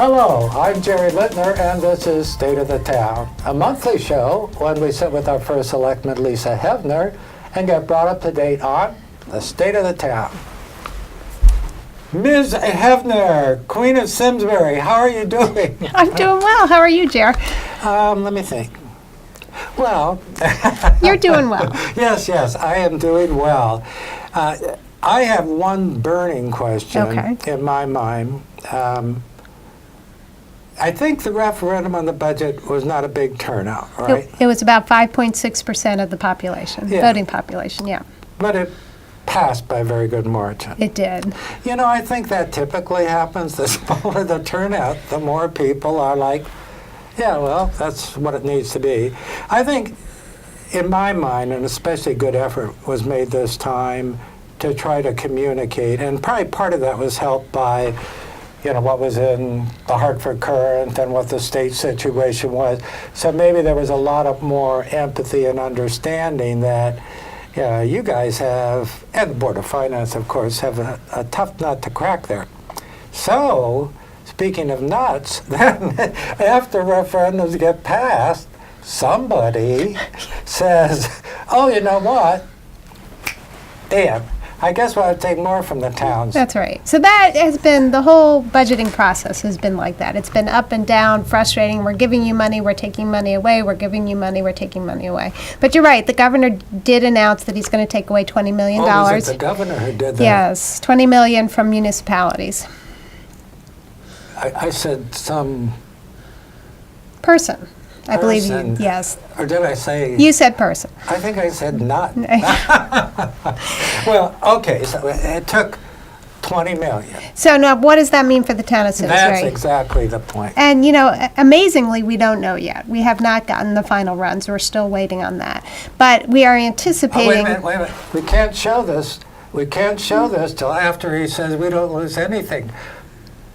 Hello, I'm Jerry Lintner, and this is State of the Town, a monthly show when we sit with our first selectman, Lisa Heavner, and get brought up to date on the state of the town. Ms. Heavner, Queen of Simsbury, how are you doing? I'm doing well. How are you, Jer? Let me think. Well, You're doing well. Yes, I am doing well. I have one burning question in my mind. I think the referendum on the budget was not a big turnout, right? It was about 5.6% of the population, voting population, yeah. But it passed by a very good margin. It did. You know, I think that typically happens. The smaller the turnout, the more people are like, yeah, well, that's what it needs to be. I think, in my mind, an especially good effort was made this time to try to communicate, and probably part of that was helped by what was in the Hartford Current and what the state situation was. So maybe there was a lot of more empathy and understanding that you guys have, and the Board of Finance, of course, have a tough nut to crack there. So, speaking of nuts, then after referendums get passed, somebody says, oh, you know what? Damn. I guess we'll take more from the towns. That's right. So that has been, the whole budgeting process has been like that. It's been up and down, frustrating. We're giving you money, we're taking money away. We're giving you money, we're taking money away. But you're right, the governor did announce that he's going to take away $20 million. Oh, was it the governor who did that? Yes, $20 million from municipalities. I said some person. I believe person. you, yes. Or did I say? You said person. I think I said not. Well, okay, so it took $20 million. So now what does that mean for the town of Simsbury? That's exactly the point. And, amazingly, we don't know yet. We have not gotten the final runs. We're still waiting on that. But we are anticipating. Wait a minute. We can't show this. We can't show this till after he says we don't lose anything.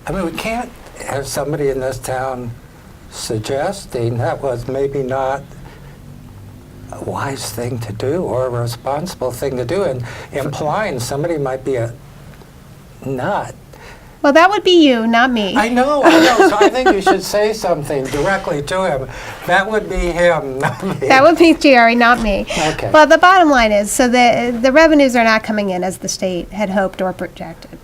I mean, we can't have somebody in this town suggesting that was maybe not a wise thing to do or a responsible thing to do, and implying somebody might be a nut. Well, that would be you, not me. I know. So I think you should say something directly to him. That would be him, not me. That would be Jerry, not me. Okay. Well, the bottom line is, so the revenues are not coming in as the state had hoped or projected.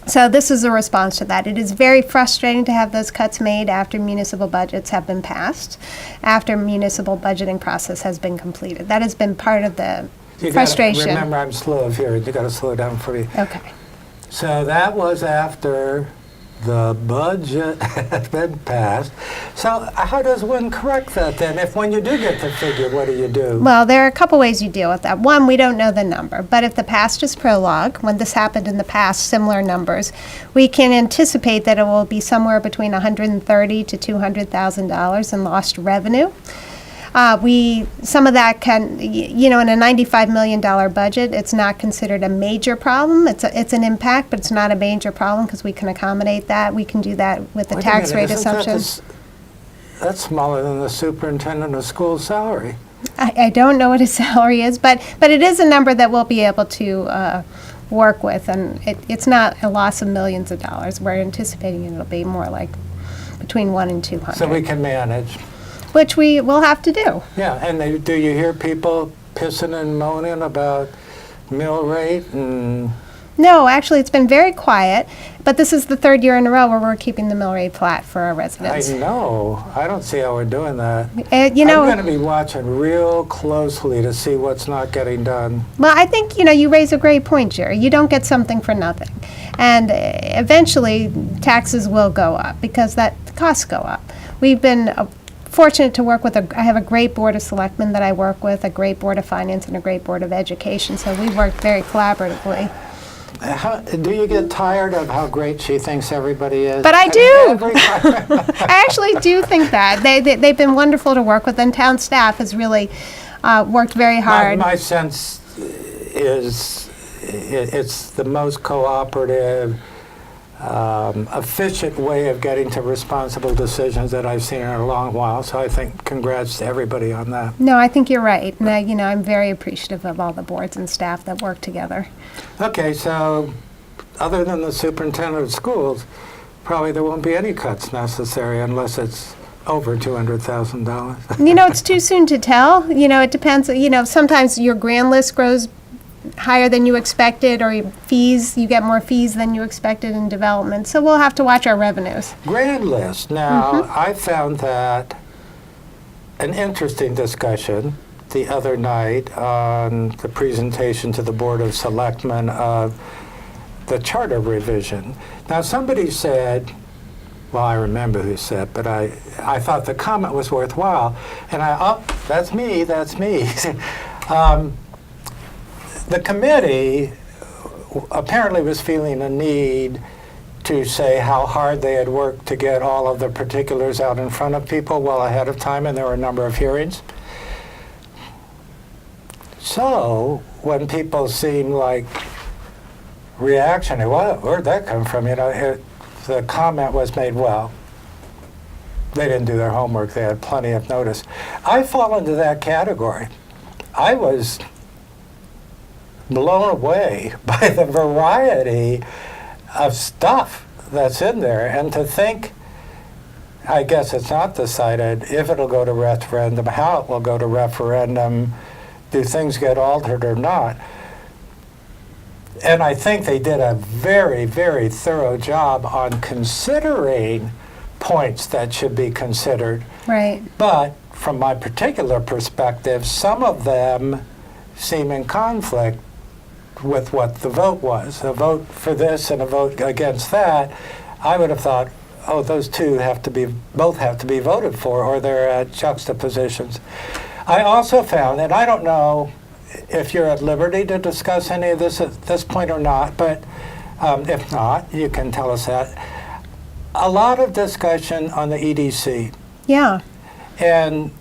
So this is a response to that. It is very frustrating to have those cuts made after municipal budgets have been passed, after municipal budgeting process has been completed. That has been part of the frustration. Remember, I'm slow of hearing. You got to slow down for me. Okay. So that was after the budget had been passed. So how does one correct that then? If when you do get the figure, what do you do? Well, there are a couple ways you deal with that. One, we don't know the number, but if the past is prologue, when this happened in the past, similar numbers, we can anticipate that it will be somewhere between $130,000 to $200,000 in lost revenue. Some of that can, in a $95 million budget, it's not considered a major problem. It's an impact, but it's not a major problem because we can accommodate that. We can do that with the tax rate assumption. That's smaller than the superintendent of school's salary. I don't know what his salary is, but it is a number that we'll be able to work with, and it's not a loss of millions of dollars. We're anticipating it'll be more like between 1 and 200. So we can manage. Which we will have to do. Yeah, and do you hear people pissing and moaning about mill rate and? No, actually, it's been very quiet, but this is the third year in a row where we're keeping the mill rate flat for our residents. I know. I don't see how we're doing that. I'm going to be watching real closely to see what's not getting done. Well, I think, you raise a great point, Jerry. You don't get something for nothing. And eventually, taxes will go up because the costs go up. We've been fortunate to work with I have a great board of selectmen that I work with, a great board of finance, and a great board of education. So we work very collaboratively. Do you get tired of how great she thinks everybody is? But I do. I actually do think that. They've been wonderful to work with, and town staff has really worked very hard. My sense is it's the most cooperative, efficient way of getting to responsible decisions that I've seen in a long while. So I think congrats to everybody on that. No, I think you're right. And I'm very appreciative of all the boards and staff that work together. Okay, so other than the superintendent of schools, probably there won't be any cuts necessary unless it's over $200,000. It's too soon to tell. It depends. Sometimes your grand list grows higher than you expected, or you get more fees than you expected in development. So we'll have to watch our revenues. Grand list. Now, I found that an interesting discussion the other night on the presentation to the Board of Selectmen of the charter revision. Now, somebody said, well, I remember who said, but I thought the comment was worthwhile. And that's me. The committee apparently was feeling a need to say how hard they had worked to get all of the particulars out in front of people well ahead of time, and there were a number of hearings. So when people seem like reactionary, where'd that come from? The comment was made, well, they didn't do their homework. They had plenty of notice. I fall into that category. I was blown away by the variety of stuff that's in there. And to think, I guess it's not decided if it'll go to referendum, how it will go to referendum, do things get altered or not. And I think they did a very, very thorough job on considering points that should be considered. Right. But from my particular perspective, some of them seem in conflict with what the vote was. A vote for this and a vote against that. I would have thought, those two both have to be voted for, or they're at juxtapositions. I also found, and I don't know if you're at liberty to discuss any of this at this point or not, but if not, you can tell us that. A lot of discussion on the EDC. Yeah. And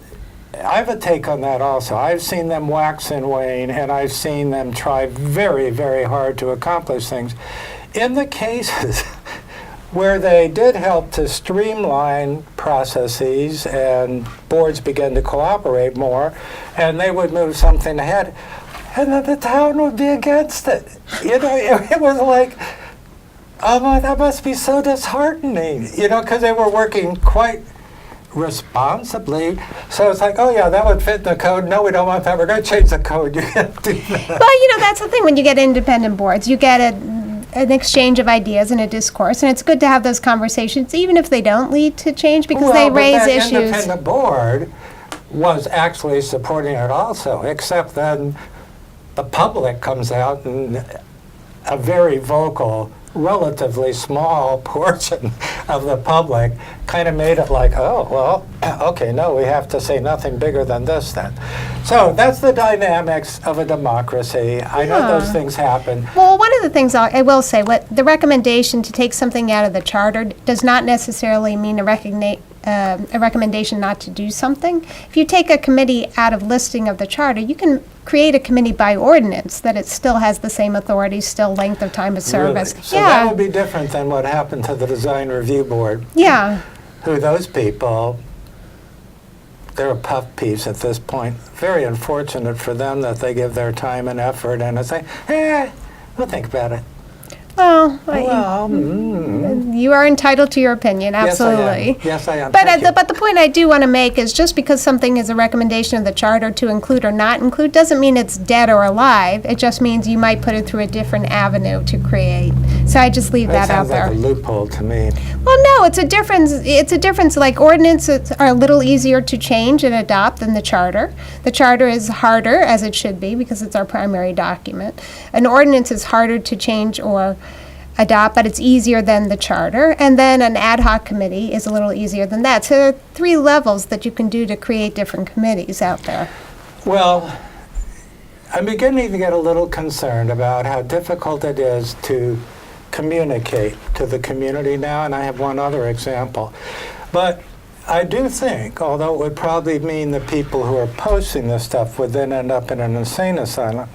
I have a take on that also. I've seen them wax and wane, and I've seen them try very, very hard to accomplish things. In the cases where they did help to streamline processes and boards began to cooperate more, and they would move something ahead, and then the town would be against it. It was like, that must be so disheartening, because they were working quite responsibly. So it's like, that would fit in the code. No, we don't want that. We're going to change the code. You can't do that. Well, that's the thing when you get independent boards. You get an exchange of ideas and a discourse, and it's good to have those conversations, even if they don't lead to change, because they raise issues. The independent board was actually supporting it also, except then the public comes out and a very vocal, relatively small portion of the public kind of made it like, okay, no, we have to say nothing bigger than this then. So that's the dynamics of a democracy. I know those things happen. Well, one of the things I will say, what the recommendation to take something out of the charter does not necessarily mean a recommendation not to do something. If you take a committee out of listing of the charter, you can create a committee by ordinance that it still has the same authority, still length of time of service. Really? So that would be different than what happened to the Design Review Board. Yeah. Who those people, they're a puff piece at this point. Very unfortunate for them that they give their time and effort and say, we'll think about it. Well, you are entitled to your opinion, absolutely. Yes, I am. But the point I do want to make is just because something is a recommendation of the charter to include or not include doesn't mean it's dead or alive. It just means you might put it through a different avenue to create. So I just leave that out there. That sounds like a loophole to me. Well, no, it's a difference. It's a difference. Like ordinances are a little easier to change and adopt than the charter. The charter is harder, as it should be, because it's our primary document. An ordinance is harder to change or adopt, but it's easier than the charter. And then an ad hoc committee is a little easier than that. So there are 3 levels that you can do to create different committees out there. Well, I'm beginning to get a little concerned about how difficult it is to communicate to the community now, and I have one other example. But I do think, although it would probably mean the people who are posting this stuff would then end up in an insane asylum,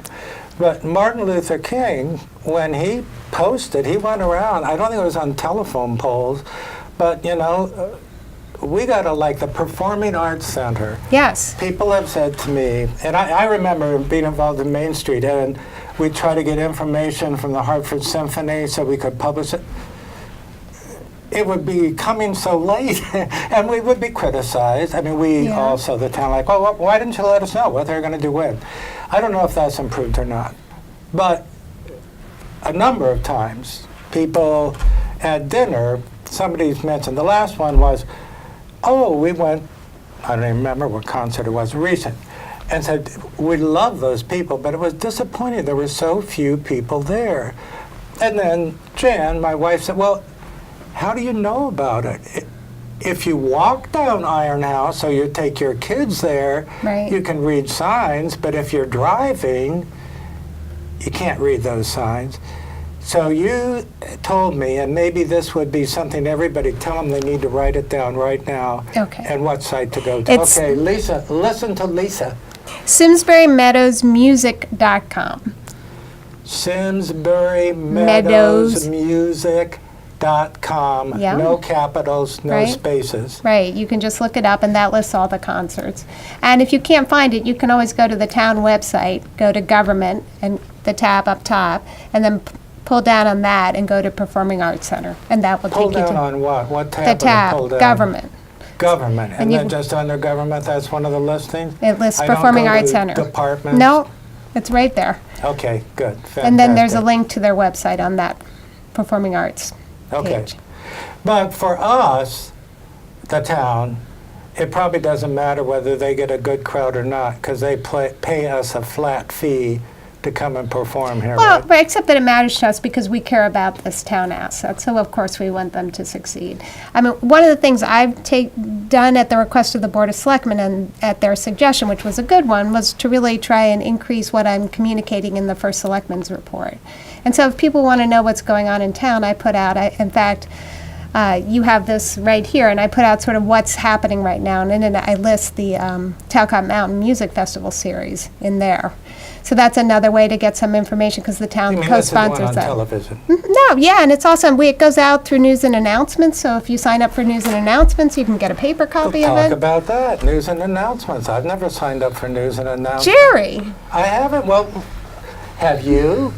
but Martin Luther King, when he posted, he went around, I don't think it was on telephone poles, but we got like the Performing Arts Center. Yes. People have said to me, and I remember being involved in Main Street, and we try to get information from the Hartford Symphony so we could publish it. it would be coming so late, and we would be criticized. I mean, we Yeah. also, the town, like, well, why didn't you let us know what they're going to do when? I don't know if that's improved or not. But a number of times, people at dinner, somebody's mentioned, the last one was, oh, we went, I don't even remember what concert it was, recent, and said, we love those people, but it was disappointing. There were so few people there. And then Jan, my wife, said, well, how do you know about it? If you walk down Iron House, so you take your kids there, Right. you can read signs, but if you're driving, you can't read those signs. So you told me, and maybe this would be something everybody, tell them they need to write it down right now. Okay. And what site to go to. It's- Okay, Lisa, listen to Lisa. SimsburyMeadowsMusic.com. SimsburyMeadowsMusic.com. Yeah. No capitals, no Right. spaces. Right, you can just look it up, and that lists all the concerts. And if you can't find it, you can always go to the town website, go to government, and the tab up top, and then pull down on that and go to Performing Arts Center, and that will Pull take you down to on what? What tab? the would it pull tab, down? government. Government. And you then can- just under government, that's one of the listings? It lists I don't Performing go Arts to Center. Departments? No, it's right there. Okay, good. Fantastic. And then there's a link to their website on that Performing Arts Okay. page. But for us, the town, it probably doesn't matter whether they get a good crowd or not, because they pay us a flat fee to come and perform here, Well, right? but except that it matters to us because we care about this town asset, so of course we want them to succeed. I mean, one of the things I've done at the request of the Board of Selectmen and at their suggestion, which was a good one, was to really try and increase what I'm communicating in the first Selectmen's report. And so if people want to know what's going on in town, I put out, in fact, you have this right here, and I put out sort of what's happening right now, and then I list the Talcott Mountain Music Festival series in there. So that's another way to get some information, because the town I mean, this is one co-sponsors on that. television. No, yeah, and it's also, it goes out through news and announcements, so if you sign up for news and announcements, you can get a paper copy of Talk it. about that, news and announcements. I've never signed up for news and announcements. Jerry, I haven't. Well, have you?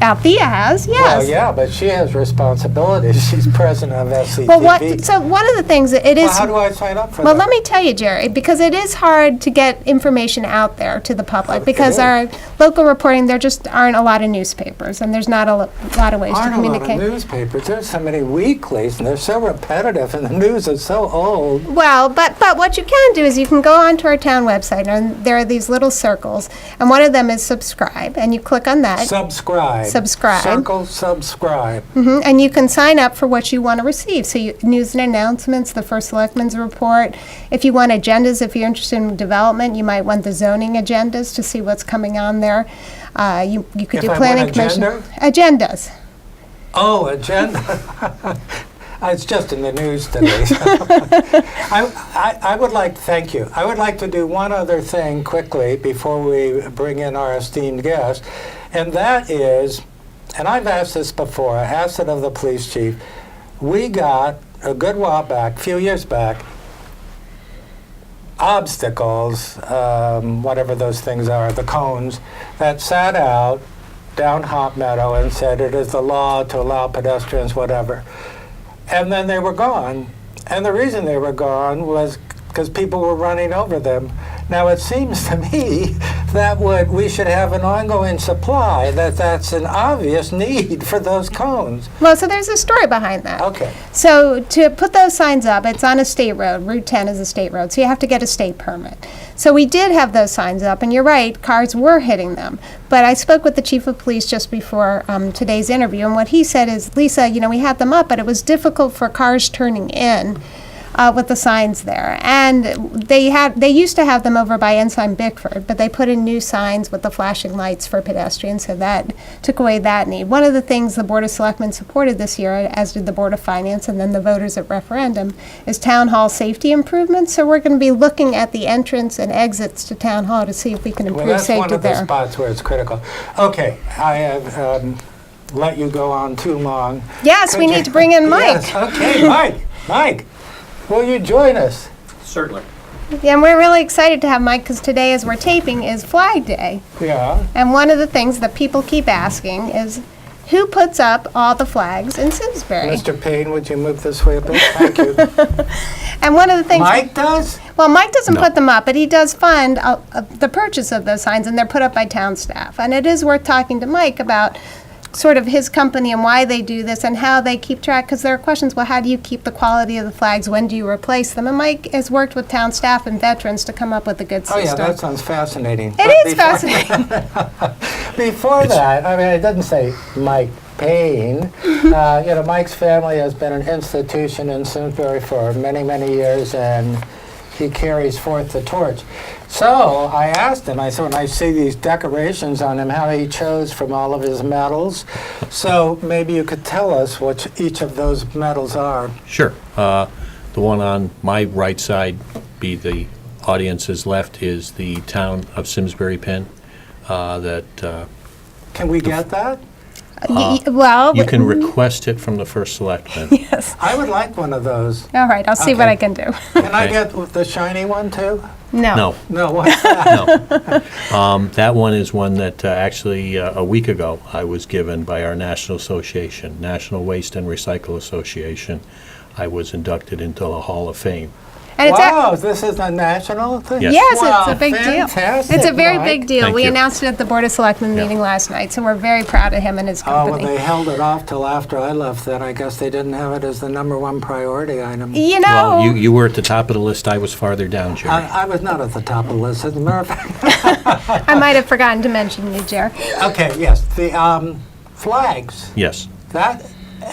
Althea has, yes. Well, yeah, but she has responsibilities. She's president of SCTV. Well, so one of the things that it is. Well, how do I sign up for Well, that? let me tell you, Jerry, because it is hard to get information out there to the public, It because is. our local reporting, there just aren't a lot of newspapers, and there's not a lot of ways to Aren't a lot of communicate. newspapers. There's so many weeklies, and they're so repetitive, and the news is so old. Well, but what you can do is you can go onto our town website, and there are these little circles, and one of them is subscribe, and you click on that. Subscribe. Subscribe. Circle subscribe. And you can sign up for what you want to receive. So news and announcements, the first selectmen's report. If you want agendas, if you're interested in development, you might want the zoning agendas to see what's coming on there. You could If do I planning want commission. agenda? Agendas. Oh, agenda. It's just in the news today. I would like, thank you. I would like to do one other thing quickly before we bring in our esteemed guest, and that is, and I've asked this before, I asked it of the police chief. We got, a good while back, a few years back, obstacles, whatever those things are, the cones, that sat out down Hot Meadow and said it is the law to allow pedestrians, whatever. And then they were gone. And the reason they were gone was because people were running over them. Now it seems to me that we should have an ongoing supply, that's an obvious need for those cones. Well, so there's a story behind that. Okay. So to put those signs up, it's on a state road. Route 10 is a state road, so you have to get a state permit. So we did have those signs up, and you're right, cars were hitting them. But I spoke with the chief of police just before today's interview, and what he said is, Lisa, we had them up, but it was difficult for cars turning in with the signs there. And they used to have them over by Ensign Bickford, but they put in new signs with the flashing lights for pedestrians, so that took away that need. One of the things the Board of Selectmen supported this year, as did the Board of Finance and then the voters at referendum, is town hall safety improvements. So we're going to be looking at the entrance and exits to town hall to see if we can Well, improve that's one safety of the there. spots where it's critical. Okay, I have let you go on too long. Yes, we need to bring in Mike. Yes, okay, Mike, will you join us? Certainly. Yeah, and we're really excited to have Mike, because today, as we're taping, is Flag Day. Yeah. And one of the things that people keep asking is, who puts up all the flags in Simsbury. Mr. Paine, would you move this way a bit? Thank you. And one of the things... Mike does? Well, Mike doesn't No. put them up, but he does fund the purchase of those signs, and they're put up by town staff. And it is worth talking to Mike about sort of his company and why they do this and how they keep track, because there are questions, well, how do you keep the quality of the flags? When do you replace them? And Mike has worked with town staff and veterans to come up with a good Oh, system. yeah, that sounds fascinating. It is fascinating. Before that, I mean, it doesn't say Mike Paine. Mike's family has been an institution in Simsbury for many, many years, and he carries forth the torch. So I asked him, I said, when I see these decorations on him, how he chose from all of his medals. So maybe you could tell us what each of those medals are. Sure. The one on my right side, be the audience's left, is the Town of Simsbury pin that Can we get that? Well, you can request it from the first selectman. yes. I would like one of those. All right, I'll see what Okay. I can do. Can I Okay. get the shiny one too? No. No, No, what's that? no. That one is one that actually a week ago I was given by our national association, National Waste and Recycle Association. I was inducted into the Hall of Fame. And it's Wow, this is a national thing? Yes. Yes, Wow, it's a big deal. fantastic, It's a very Mike. big deal. Thank We you. announced it at the Board of Selectmen Yeah. meeting last night, so we're very proud of him and his Oh, well, company. they held it off till after I left, then I guess they didn't have it as the #1 priority item. You know, Well, you were at the top of the list. I was farther down, Jerry. I was not at the top of the list, as a matter of fact. I might have forgotten to mention you, Jer. Okay, yes, the flags, Yes. that,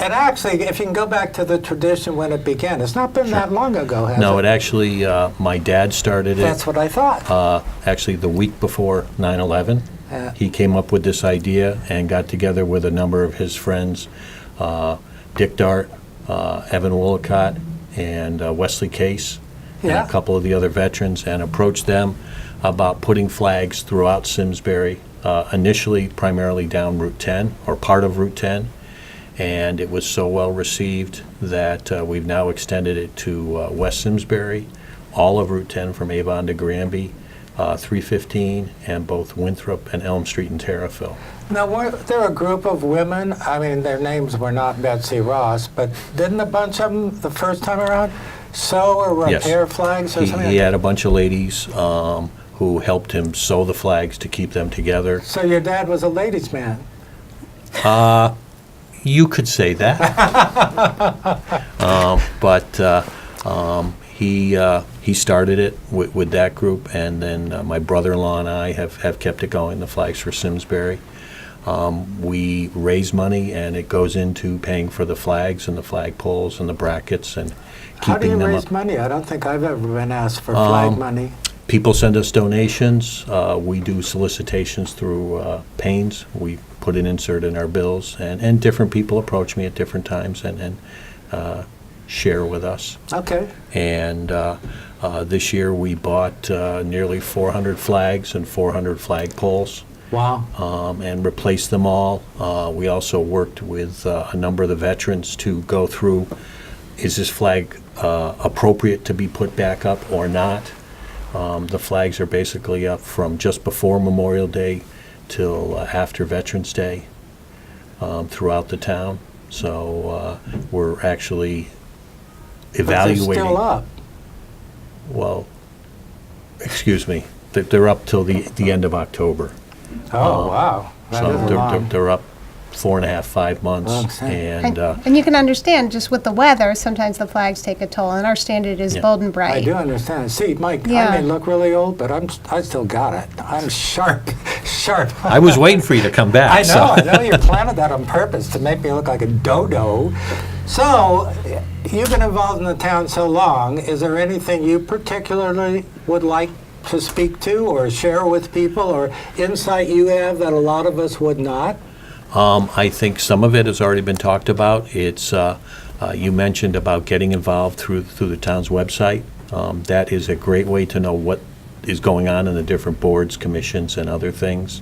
and actually, if you can go back to the tradition when it began, it's not been that long ago, has it? No, it actually, my dad started it. That's what I thought. Actually the week before 9/11. Yeah. He came up with this idea and got together with a number of his friends, Dick Dart, Evan Wollicott, and Wesley Case, and Yeah. a couple of the other veterans, and approached them about putting flags throughout Simsbury, initially primarily down Route 10, or part of Route 10, and it was so well received that we've now extended it to West Simsbury, all of Route 10 from Avon to Granby, 315, and both Winthrop and Elm Street in Terriffill. Now, were there a group of women, I mean, their names were not Betsy Ross, but didn't a bunch of them, the first time around, sew or Yes. repair flags or something? He had a bunch of ladies who helped him sew the flags to keep them together. So your dad was a ladies' man? You could say that. But he started it with that group, and then my brother-in-law and I have kept it going, the Flags for Simsbury. We raise money, and it goes into paying for the flags and the flag poles and the brackets and How do you keeping them raise up. money? I don't think I've ever been asked for flag money. People send us donations. We do solicitations through Paine's. We put an insert in our bills, and different people approach me at different times and share with us. Okay. And this year we bought nearly 400 flags and 400 flag poles. Wow. And replaced them all. We also worked with a number of the veterans to go through, is this flag appropriate to be put back up or not? The flags are basically up from just before Memorial Day till after Veterans Day throughout the town. So we're actually evaluating. But they're still up. Well, excuse me, they're up till the end of October. Oh, wow. That So is long. they're up 4.5, 5 months. Okay. And And you can understand, just with the weather, sometimes the flags take a toll, and our standard is Yeah. bold and I bright. do understand. See, Mike, Yeah. I may look really old, but I still got it. I'm sharp, sharp. I was waiting for you to come back. I so- know, I know you planted that on purpose to make me look like a dodo. So, you've been involved in the town so long, is there anything you particularly would like to speak to or share with people, or insight you have that a lot of us would not? I think some of it has already been talked about. It's, you mentioned about getting involved through the town's website. That is a great way to know what is going on in the different boards, commissions, and other things.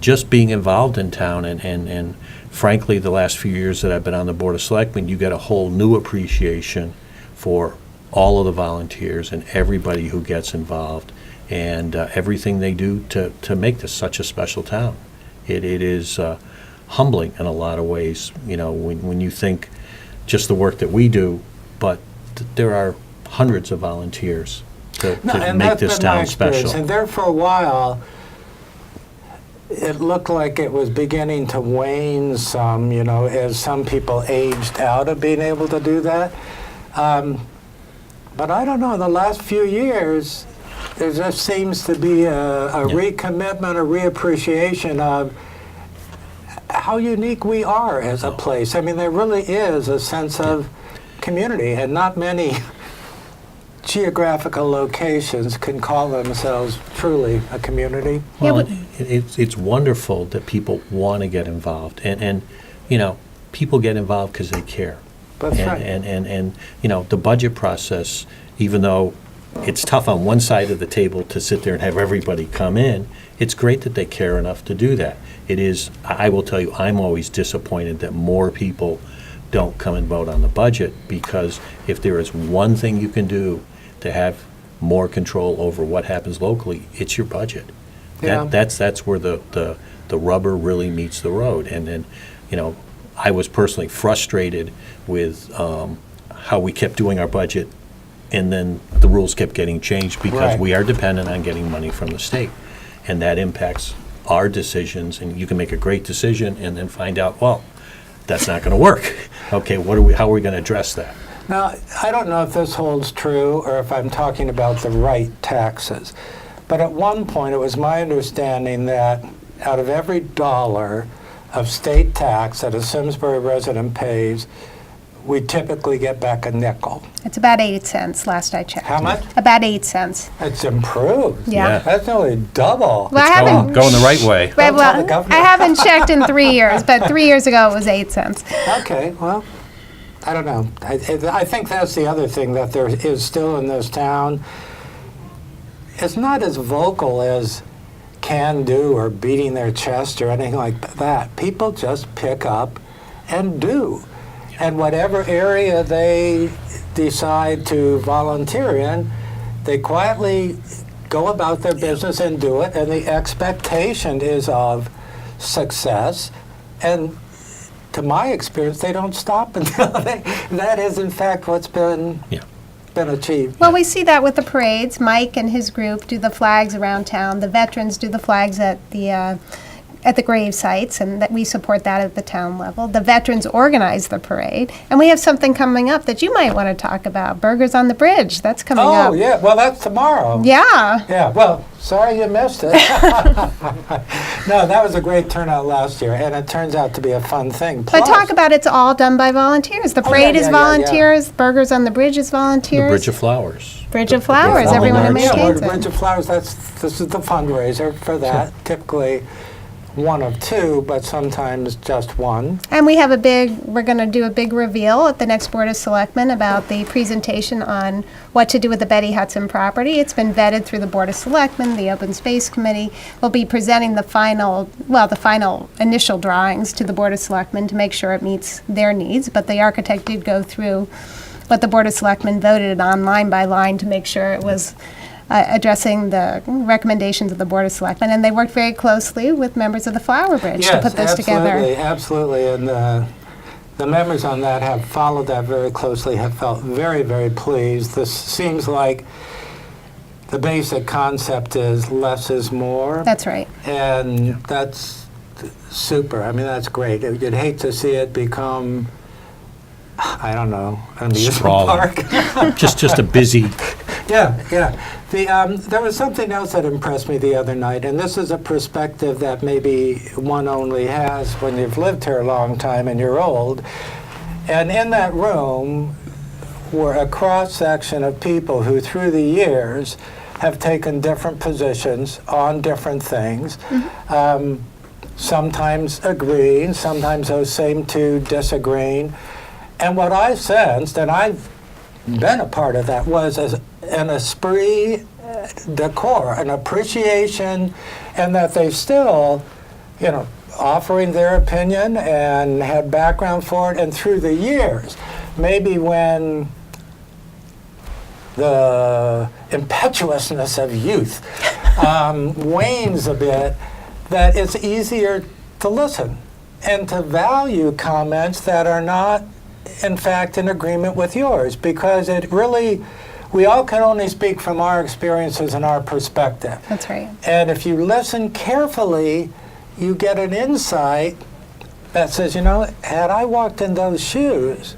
Just being involved in town, and frankly, the last few years that I've been on the Board of Selectmen, you get a whole new appreciation for all of the volunteers and everybody who gets involved, and everything they do to make this such a special town. It is humbling in a lot of ways, when you think just the work that we do, but there are hundreds of volunteers to and make that's this been my town experience. special. And there for a while, it looked like it was beginning to wane some, as some people aged out of being able to do that. But I don't know, in the last few years, there just seems to be a recommitment, a reappreciation of how unique we are as a place. I mean, there really is a sense of community, and not many geographical locations can call themselves truly a community. Well, it's wonderful that people want to get involved, and people get involved because they care. That's right. And the budget process, even though it's tough on one side of the table to sit there and have everybody come in, it's great that they care enough to do that. It is, I will tell you, I'm always disappointed that more people don't come and vote on the budget, because if there is one thing you can do to have more control over what happens locally, it's your budget. Yeah. That's where the rubber really meets the road. And then, I was personally frustrated with how we kept doing our budget, and then the rules kept getting changed because Right. we are dependent on getting money from the state. And that impacts our decisions, and you can make a great decision and then find out, well, that's not going to work. Okay, how are we going to address that? Now, I don't know if this holds true or if I'm talking about the right taxes, but at one point it was my understanding that out of every dollar of state tax that a Simsbury resident pays, we typically get back a nickel. It's about 8 cents, last I checked. How much? About 8 cents. It's improved. Yeah. That's nearly double. Well, I haven't. Going the right way. Right, Don't tell well, the governor. I haven't checked in 3 years, but 3 years ago it was 8 cents. Okay, well, I don't know. I think that's the other thing that there is still in this town. It's not as vocal as can do or beating their chest or anything like that. People just pick up and do. And whatever area they decide to volunteer in, they quietly go about their business and do it, and the expectation is of success. And to my experience, they don't stop until that is in fact what's been achieved. Well, we see that with the parades. Mike and his group do the flags around town. The veterans do the flags at the grave sites, and that we support that at the town level. The veterans organize the parade, and we have something coming up that you might want to talk about. Burgers on the Bridge. That's coming up. Oh, yeah. Well, that's tomorrow. Yeah. Yeah. Well, sorry you missed it. No, that was a great turnout last year, and it turns out to be a fun thing. But talk about it's all done by volunteers. The parade is volunteers. Burgers on the Bridge is The volunteers. Bridge of Flowers. Bridge of Flowers. Everyone who Yeah, maintains Bridge it. of Flowers, this is the fundraiser for that. Typically one of two, but sometimes just one. And we're going to do a big reveal at the next Board of Selectmen about the presentation on what to do with the Betty Hudson property. It's been vetted through the Board of Selectmen. The Open Space Committee will be presenting the final initial drawings to the Board of Selectmen to make sure it meets their needs. But the architect did go through what the Board of Selectmen voted on line by line to make sure it was addressing the recommendations of the Board of Selectmen, and they worked very closely with members of the Flower Bridge to put this together. Absolutely, and the members on that have followed that very closely, have felt very, very pleased. This seems like the basic concept is less is more. That's right. And that's super. I mean, that's great. You'd hate to see it become, I don't know, an amusement Sprawling. park. just a busy. Yeah. There was something else that impressed me the other night, and this is a perspective that maybe one only has when you've lived here a long time and you're old. And in that room were a cross-section of people who, through the years, have taken different positions on different things. Mm-hmm. Sometimes agreeing, sometimes those same two disagreeing. And what I sensed, and I've been a part of that, was an esprit de corps, an appreciation, and that they still, offering their opinion and had background for it. And through the years, maybe when the impetuousness of youth wanes a bit, that it's easier to listen and to value comments that are not, in fact, in agreement with yours, because it really, we all can only speak from our experiences and our perspective. That's right. And if you listen carefully, you get an insight that says, you know, had I walked in those shoes,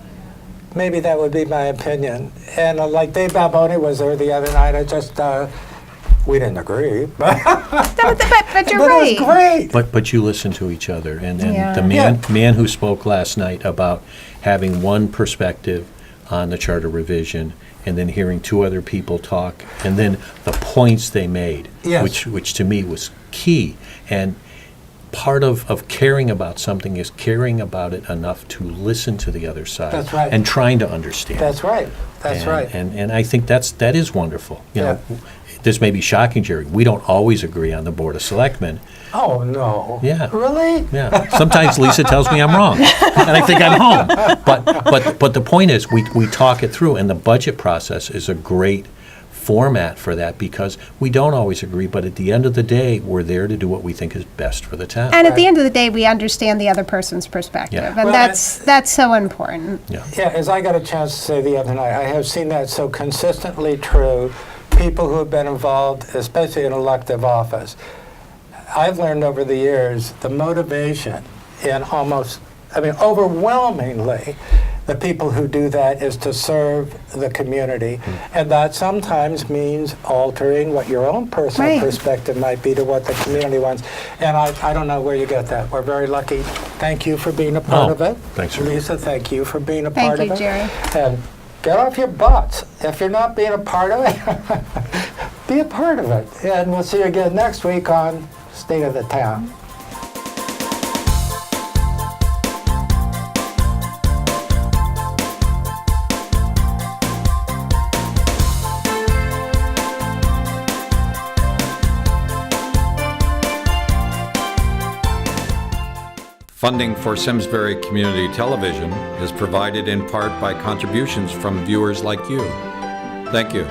maybe that would be my opinion. And like Dave Balboni was there the other night, I just, we didn't agree, but, But you're but right. it was great. But you listen to each other, and Yeah. the man who spoke last night about having one perspective on the charter revision, and then hearing two other people talk, and then the points they made, Yes. which to me was key. And part of caring about something is caring about it enough to listen to the other side. That's right. And trying to understand. That's right. That's And- right. And I think that is wonderful. You know, Yeah. this may be shocking, Jerry. We don't always agree on the Board of Selectmen. Oh, no. Yeah. Really? Yeah. Sometimes Lisa tells me I'm wrong, and I think I'm home. But the point is, we talk it through, and the budget process is a great format for that, because we don't always agree, but at the end of the day, we're there to do what we think is best for the town. And at the end of the day, we understand the other person's perspective, Yeah. and Well, that's so important. Yeah. Yeah, as I got a chance to say the other night, I have seen that so consistently true. People who have been involved, especially in elective office, I've learned over the years the motivation in overwhelmingly, the people who do that is to serve the community. And that sometimes means altering what your own personal Right. perspective might be to what the community wants. And I don't know where you get that. We're very lucky. Thank you for being a part Oh, of it. thanks, sir. Lisa, thank you for being a Thank part you, of it. Jerry. And get off your butts. If you're not being a part of it, be a part of it. And we'll see you again next week on State of the Town. Funding for Simsbury Community Television is provided in part by contributions from viewers like you. Thank you.